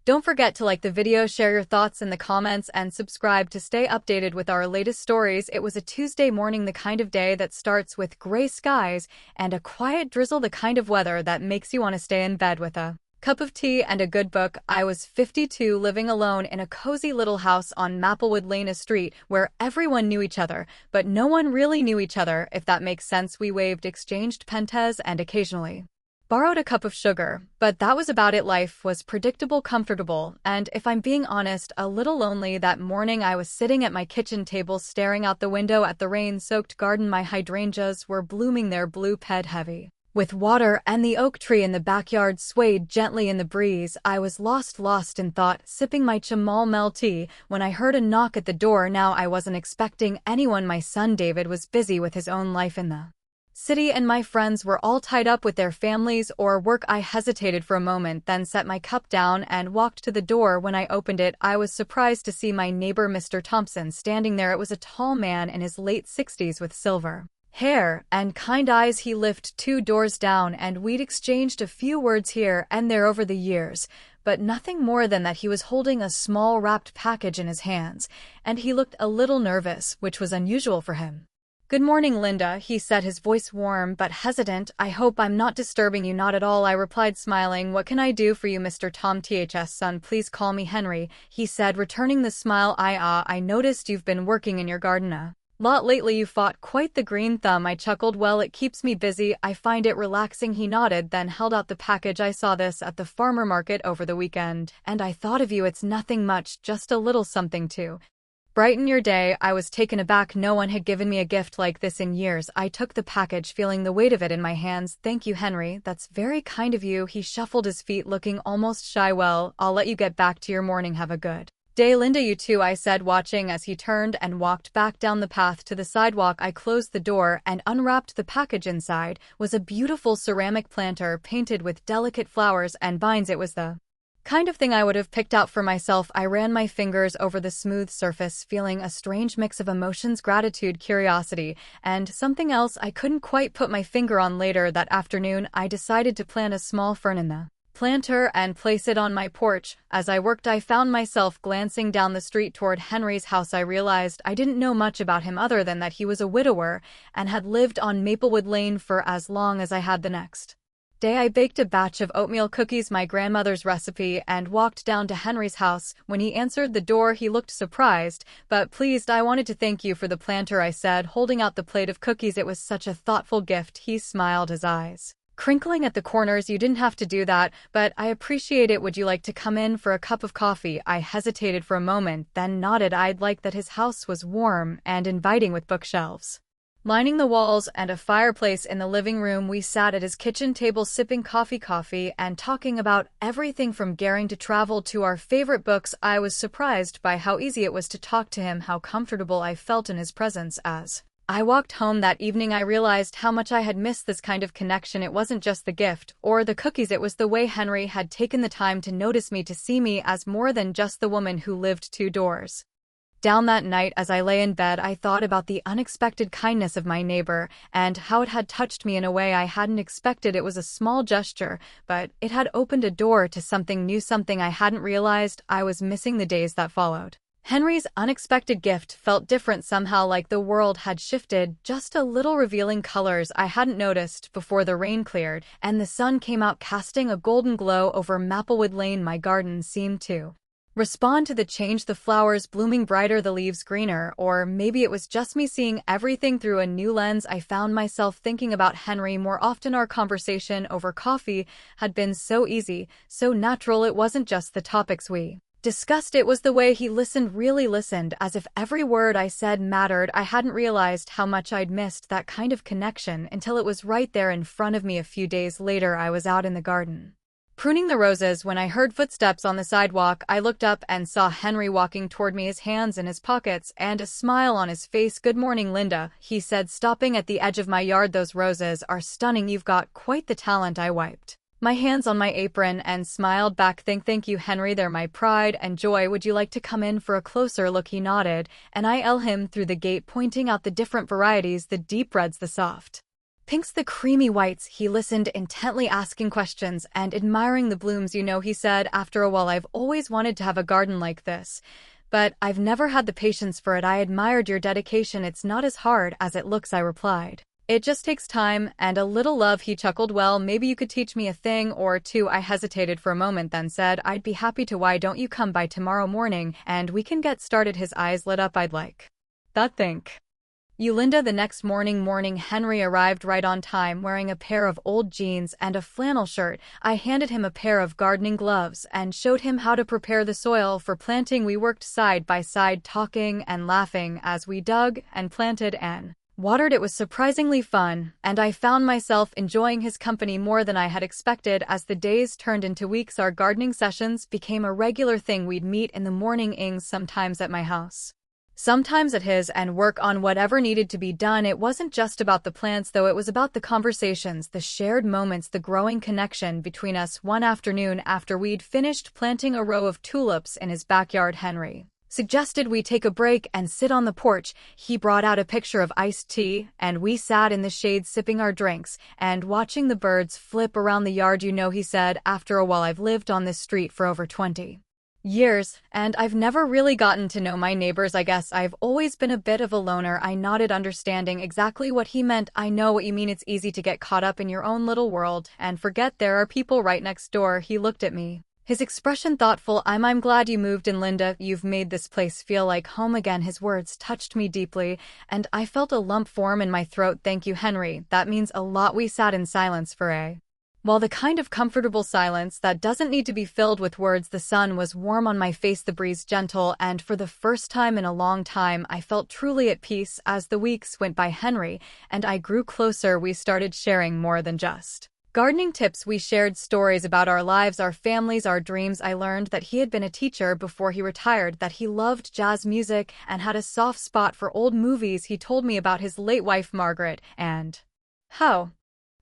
Don't forget to like the video, share your thoughts in the comments, and subscribe to stay updated with our latest stories. It was a Tuesday morning, the kind of day that starts with gray skies and a quiet drizzle, the kind of weather that makes you want to stay in bed with a cup of tea and a good book. I was 52, living alone in a cozy little house on Maplewood Lane, a street where everyone knew each other, but no one really knew each other, if that makes sense. We waved, exchanged pentes, and occasionally borrowed a cup of sugar, but that was about it. Life was predictable, comfortable, and if I'm being honest, a little lonely. That morning I was sitting at my kitchen table, staring out the window at the rain-soaked garden. My hydrangeas were blooming, their blue ped heavy with water, and the oak tree in the backyard swayed gently in the breeze. I was lost in thought, sipping my chamomile tea, when I heard a knock at the door. Now, I wasn't expecting anyone. My son David was busy with his own life in the city, and my friends were all tied up with their families or work. I hesitated for a moment, then set my cup down and walked to the door. When I opened it, I was surprised to see my neighbor, Mr. Thompson, standing there. It was a tall man in his late 60s with silver hair and kind eyes. He lived 2 doors down, and we'd exchanged a few words here and there over the years, but nothing more than that. He was holding a small wrapped package in his hands, and he looked a little nervous, which was unusual for him. "Good morning, Linda," he said, his voice warm but hesitant. "I hope I'm not disturbing you." "Not at all," I replied, smiling. "What can I do for you, Mr. Tom?" "Ths son, please call me Henry," he said, returning the smile. I noticed you've been working in your garden a lot lately. You fought quite the green thumb." I chuckled. "Well, it keeps me busy. I find it relaxing." He nodded, then held out the package. "I saw this at the farmer market over the weekend, and I thought of you. It's nothing much, just a little something to brighten your day." I was taken aback. No one had given me a gift like this in years. I took the package, feeling the weight of it in my hands. "Thank you, Henry. That's very kind of you." He shuffled his feet, looking almost shy. "Well, I'll let you get back to your morning. Have a good day, Linda." "You too," I said, watching as he turned and walked back down the path to the sidewalk. I closed the door and unwrapped the package. Inside was a beautiful ceramic planter painted with delicate flowers and vines. It was the kind of thing I would have picked out for myself. I ran my fingers over the smooth surface, feeling a strange mix of emotions: gratitude, curiosity, and something else I couldn't quite put my finger on. Later that afternoon, I decided to plant a small fern in the planter and place it on my porch. As I worked, I found myself glancing down the street toward Henry's house. I realized I didn't know much about him other than that he was a widower and had lived on Maplewood Lane for as long as I had. The next day, I baked a batch of oatmeal cookies, my grandmother's recipe, and walked down to Henry's house. When he answered the door, he looked surprised, but pleased. "I wanted to thank you for the planter," I said, holding out the plate of cookies. "It was such a thoughtful gift." He smiled, his eyes crinkling at the corners. "You didn't have to do that, but I appreciate it. Would you like to come in for a cup of coffee?" I hesitated for a moment, then nodded. I'd like that. His house was warm and inviting, with bookshelves lining the walls and a fireplace in the living room. We sat at his kitchen table, sipping coffee and talking about everything from Garing to travel to our favorite books. I was surprised by how easy it was to talk to him, how comfortable I felt in his presence. As I walked home that evening, I realized how much I had missed this kind of connection. It wasn't just the gift or the cookies, it was the way Henry had taken the time to notice me, to see me as more than just the woman who lived 2 doors down. That night, as I lay in bed, I thought about the unexpected kindness of my neighbor and how it had touched me in a way I hadn't expected. It was a small gesture, but it had opened a door to something new, something I hadn't realized I was missing. The days that followed Henry's unexpected gift felt different somehow, like the world had shifted just a little, revealing colors I hadn't noticed before. The rain cleared, and the sun came out, casting a golden glow over Maplewood Lane. My garden seemed to respond to the change, the flowers blooming brighter, the leaves greener, or maybe it was just me seeing everything through a new lens. I found myself thinking about Henry more often. Our conversation over coffee had been so easy, so natural. It wasn't just the topics we discussed, it was the way he listened, really listened, as if every word I said mattered. I hadn't realized how much I'd missed that kind of connection until it was right there in front of me. A few days later, I was out in the garden pruning the roses when I heard footsteps on the sidewalk. I looked up and saw Henry walking toward me, his hands in his pockets and a smile on his face. "Good morning, Linda," he said, stopping at the edge of my yard. "Those roses are stunning. You've got quite the talent." I wiped my hands on my apron and smiled back. Thank you, Henry. They're my pride and joy. Would you like to come in for a closer look?" He nodded, and I him through the gate, pointing out the different varieties, the deep reds, the soft Pink's the creamy whites. He listened intently, asking questions and admiring the blooms. He said, after a while, I've always wanted to have a garden like this, but I've never had the patience for it. I admired your dedication. It's not as hard as it looks, I replied. It just takes time and a little love. He chuckled. Well, maybe you could teach me a thing or two. I hesitated for a moment, then said, I'd be happy to. Why don't you come by tomorrow morning and we can get started? His eyes lit up. I'd like that. Think you, Linda. The next morning, Henry arrived right on time, wearing a pair of old jeans and a flannel shirt. I handed him a pair of gardening gloves and showed him how to prepare the soil for planting. We worked side by side, talking and laughing as we dug and planted and watered. It was surprisingly fun, and I found myself enjoying his company more than I had expected. As the days turned into weeks, our gardening sessions became a regular thing. We'd meet in the mornings, sometimes at my house, sometimes at his, and work on whatever needed to be done. It wasn't just about the plants, though. It was about the conversations, the shared moments, the growing connection between us. One afternoon, after we'd finished planting a row of tulips in his backyard, Henry suggested we take a break and sit on the porch. He brought out a pitcher of iced tea, and we sat in the shade sipping our drinks and watching the birds flip around the yard. He said, after a while, I've lived on this street for over 20 years, and I've never really gotten to know my neighbors. I guess I've always been a bit of a loner. I nodded, understanding exactly what he meant. I know what you mean. It's easy to get caught up in your own little world and forget there are people right next door. He looked at me, his expression thoughtful. I'm glad you moved in, Linda. You've made this place feel like home again. His words touched me deeply, and I felt a lump form in my throat. Thank you, Henry. That means a lot. We sat in silence for a while, the kind of comfortable silence that doesn't need to be filled with words. The sun was warm on my face, the breeze gentle, and for the first time in a long time, I felt truly at peace. As the weeks went by, Henry and I grew closer. We started sharing more than just gardening tips. We shared stories about our lives, our families, our dreams. I learned that he had been a teacher before he retired, that he loved jazz music and had a soft spot for old movies. He told me about his late wife, Margaret, and how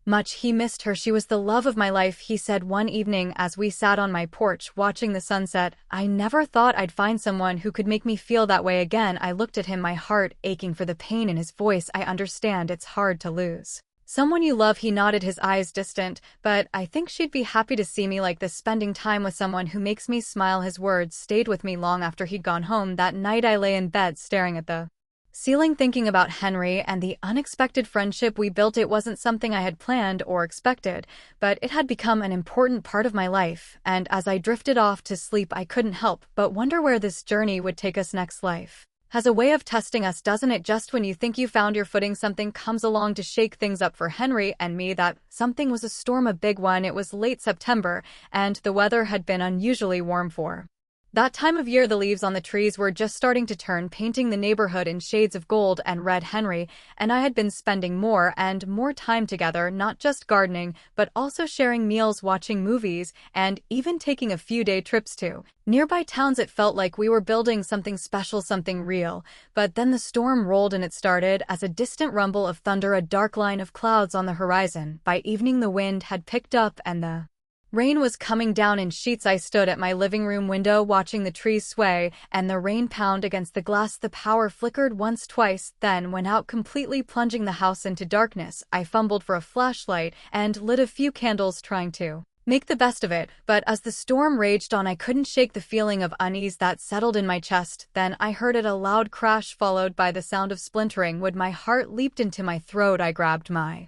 much he missed her. She was the love of my life, he said one evening as we sat on my porch watching the sunset. I never thought I'd find someone who could make me feel that way again. I looked at him, my heart aching for the pain in his voice. I understand it's hard to lose someone you love. He nodded, his eyes distant, but I think she'd be happy to see me like this, spending time with someone who makes me smile. His words stayed with me long after he'd gone home. That night I lay in bed staring at the ceiling, thinking about Henry and the unexpected friendship we built. It wasn't something I had planned or expected, but it had become an important part of my life, and as I drifted off to sleep, I couldn't help but wonder where this journey would take us next. Life has a way of testing us, doesn't it? Just when you think you found your footing, something comes along to shake things up. For Henry and me, that something was a storm, a big one. It was late September, and the weather had been unusually warm for that time of year. The leaves on the trees were just starting to turn, painting the neighborhood in shades of gold and red. Henry and I had been spending more and more time together, not just gardening, but also sharing meals, watching movies, and even taking a few day trips to nearby towns. It felt like we were building something special, something real. But then the storm rolled, and it started as a distant rumble of thunder, a dark line of clouds on the horizon. By evening, the wind had picked up and the rain was coming down in sheets. I stood at my living room window watching the trees sway and the rain pound against the glass. The power flickered once, twice, then went out completely, plunging the house into darkness. I fumbled for a flashlight and lit a few candles, trying to make the best of it. But as the storm raged on, I couldn't shake the feeling of unease that settled in my chest. Then I heard it, a loud crash followed by the sound of splintering wood. My heart leaped into my throat. I grabbed my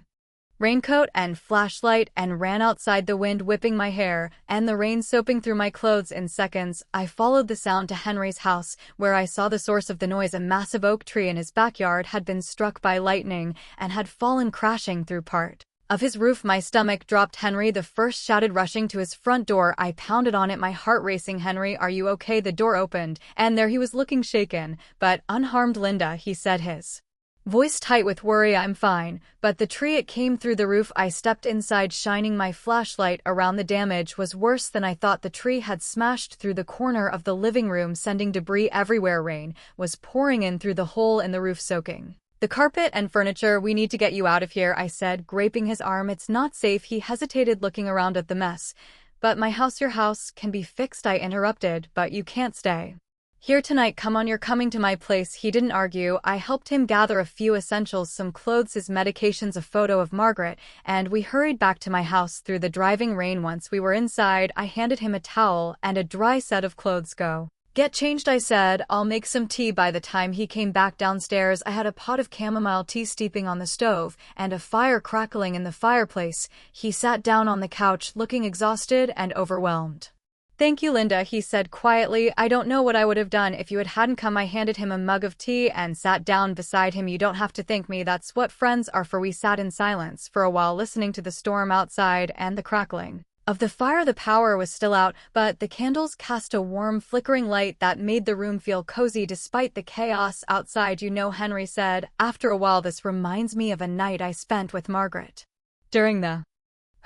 raincoat and flashlight and ran outside, the wind whipping my hair and the rain soaping through my clothes. In seconds, I followed the sound to Henry's house, where I saw the source of the noise. A massive oak tree in his backyard had been struck by lightning and had fallen crashing through part of his roof. My stomach dropped. Henry the first shouted, rushing to his front door. I pounded on it, my heart racing. Henry, are you okay? The door opened, and there he was, looking shaken but unharmed. Linda, he said, his voice tight with worry. I'm fine, but the tree, it came through the roof. I stepped inside, shining my flashlight around. The damage was worse than I thought. The tree had smashed through the corner of the living room, sending debris everywhere. Rain was pouring in through the hole in the roof, soaking the carpet and furniture. We need to get you out of here, I said, grasping his arm. It's not safe. He hesitated, looking around at the mess. But my house, your house can be fixed, I interrupted. But you can't stay Here tonight, come on, you're coming to my place. He didn't argue. I helped him gather a few essentials, some clothes, his medications, a photo of Margaret, and we hurried back to my house through the driving rain. Once we were inside, I handed him a towel and a dry set of clothes. Go get changed, I said. I'll make some tea. By the time he came back downstairs, I had a pot of chamomile tea steeping on the stove and a fire crackling in the fireplace. He sat down on the couch, looking exhausted and overwhelmed. Thank you, Linda, he said quietly. I don't know what I would have done if you hadn't come. I handed him a mug of tea and sat down beside him. You don't have to thank me. That's what friends are for. We sat in silence for a while, listening to the storm outside and the crackling of the fire. The power was still out, but the candles cast a warm, flickering light that made the room feel cozy despite the chaos outside. You know, Henry said, after a while, this reminds me of a night I spent with Margaret during the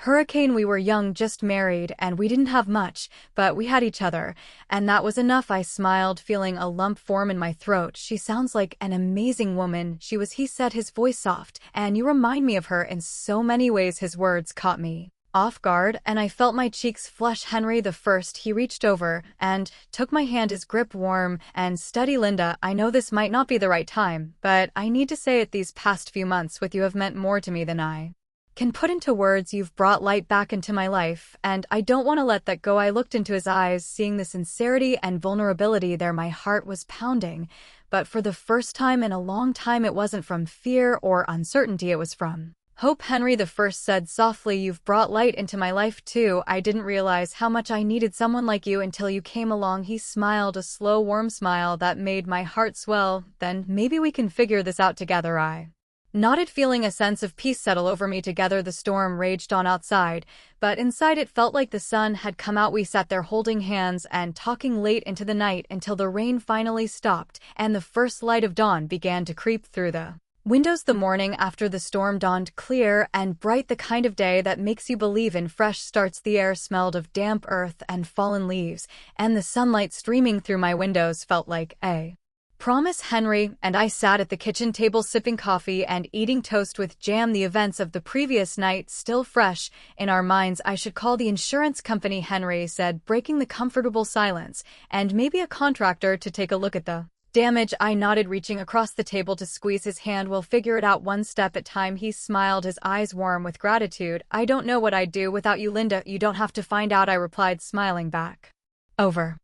hurricane. We were young, just married, and we didn't have much, but we had each other, and that was enough. I smiled, feeling a lump form in my throat. She sounds like an amazing woman. She was, he said, his voice soft, and you remind me of her in so many ways. His words caught me off guard, and I felt my cheeks flush. Henry the First, he reached over and took my hand, his grip warm and steady. Linda, I know this might not be the right time, but I need to say it. These past few months with you have meant more to me than I can put into words. You've brought light back into my life, and I don't want to let that go. I looked into his eyes, seeing the sincerity and vulnerability there. My heart was pounding, but for the first time in a long time, it wasn't from fear or uncertainty, it was from hope. Henry the First said softly, you've brought light into my life too. I didn't realize how much I needed someone like you until you came along. He smiled, a slow, warm smile that made my heart swell. Then maybe we can figure this out together, I nodded, feeling a sense of peace settle over me. Together the storm raged on outside, but inside it felt like the sun had come out. We sat there holding hands and talking late into the night until the rain finally stopped and the first light of dawn began to creep through the windows. The morning after the storm dawned clear and bright, the kind of day that makes you believe in fresh starts. The air smelled of damp earth and fallen leaves, and the sunlight streaming through my windows felt like a promise. Henry and I sat at the kitchen table sipping coffee and eating toast with jam, the events of the previous night still fresh in our minds. I should call the insurance company, Henry said, breaking the comfortable silence, and maybe a contractor to take a look at the damage. I nodded, reaching across the table to squeeze his hand. We'll figure it out one step at a time. He smiled, his eyes warm with gratitude. I don't know what I'd do without you, Linda. You don't have to find out, I replied, smiling back. Over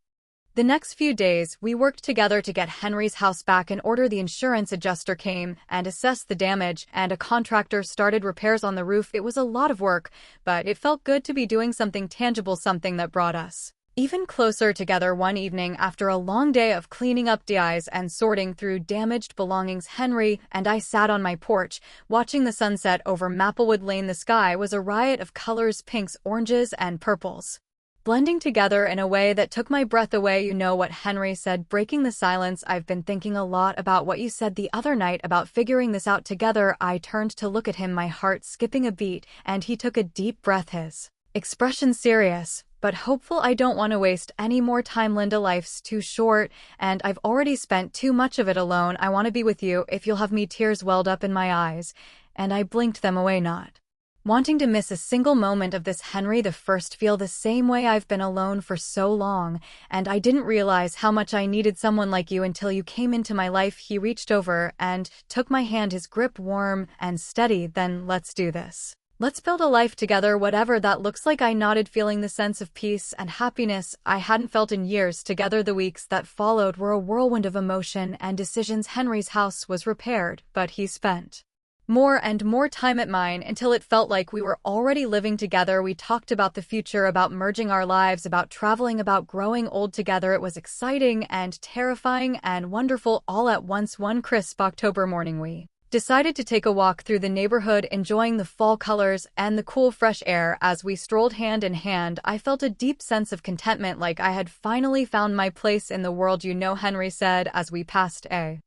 the next few days, we worked together to get Henry's house back in order. The insurance adjuster came and assessed the damage, and a contractor started repairs on the roof. It was a lot of work, but it felt good to be doing something tangible, something that brought us even closer together. One evening, after a long day of cleaning up DIs and sorting through damaged belongings, Henry and I sat on my porch, watching the sunset over Maplewood Lane. The sky was a riot of colors, pinks, oranges, and purples, blending together in a way that took my breath away. You know what, Henry said, breaking the silence. I've been thinking a lot about what you said the other night about figuring this out together. I turned to look at him, my heart skipping a beat, and he took a deep breath, his expression serious but hopeful. I don't want to waste any more time, Linda. Life's too short, and I've already spent too much of it alone. I want to be with you if you'll have me. Tears welled up in my eyes, and I blinked them away, not wanting to miss a single moment of this. Henry the First, feel the same way. I've been alone for so long, and I didn't realize how much I needed someone like you until you came into my life. He reached over and took my hand, his grip warm and steady. Then let's do this. Let's build a life together, whatever that looks like. I nodded, feeling the sense of peace and happiness I hadn't felt in years. Together, the weeks that followed were a whirlwind of emotion and decisions. Henry's house was repaired, but he spent more and more time at mine until it felt like we were already living together. We talked about the future, about merging our lives, about traveling, about growing old together. It was exciting and terrifying and wonderful all at once. One crisp October morning, we decided to take a walk through the neighborhood, enjoying the fall colors and the cool, fresh air. As we strolled hand in hand, I felt a deep sense of contentment, like I had finally found my place in the world. You know, Henry said as we passed a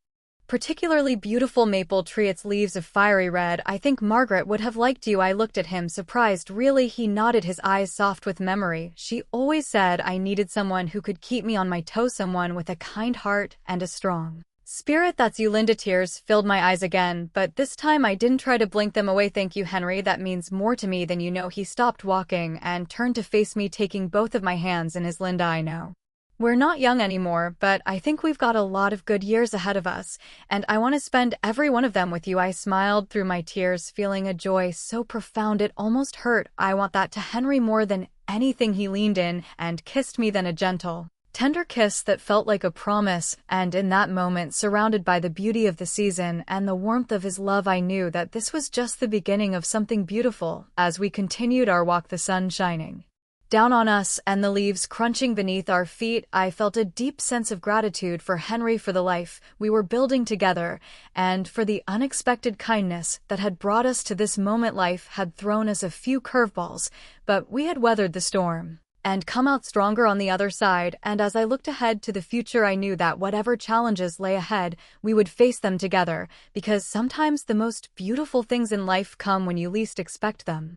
particularly beautiful maple tree, its leaves of fiery red. I think Margaret would have liked you. I looked at him, surprised. Really? He nodded, his eyes soft with memory. She always said I needed someone who could keep me on my toes, someone with a kind heart and a strong spirit. That's you, Linda. Tears filled my eyes again, but this time I didn't try to blink them away. Thank you, Henry. That means more to me than you know. He stopped walking and turned to face me, taking both of my hands in his. Linda, I know We're not young anymore, but I think we've got a lot of good years ahead of us, and I want to spend every one of them with you. I smiled through my tears, feeling a joy so profound it almost hurt. I want that to Henry more than anything. He leaned in and kissed me, then a gentle, tender kiss that felt like a promise, and in that moment, surrounded by the beauty of the season and the warmth of his love, I knew that this was just the beginning of something beautiful. As we continued our walk, the sun shining down on us and the leaves crunching beneath our feet, I felt a deep sense of gratitude for Henry, for the life we were building together, and for the unexpected kindness that had brought us to this moment. Life had thrown us a few curveballs, but we had weathered the storm and come out stronger on the other side. And as I looked ahead to the future, I knew that whatever challenges lay ahead, we would face them together, because sometimes the most beautiful things in life come when you least expect them.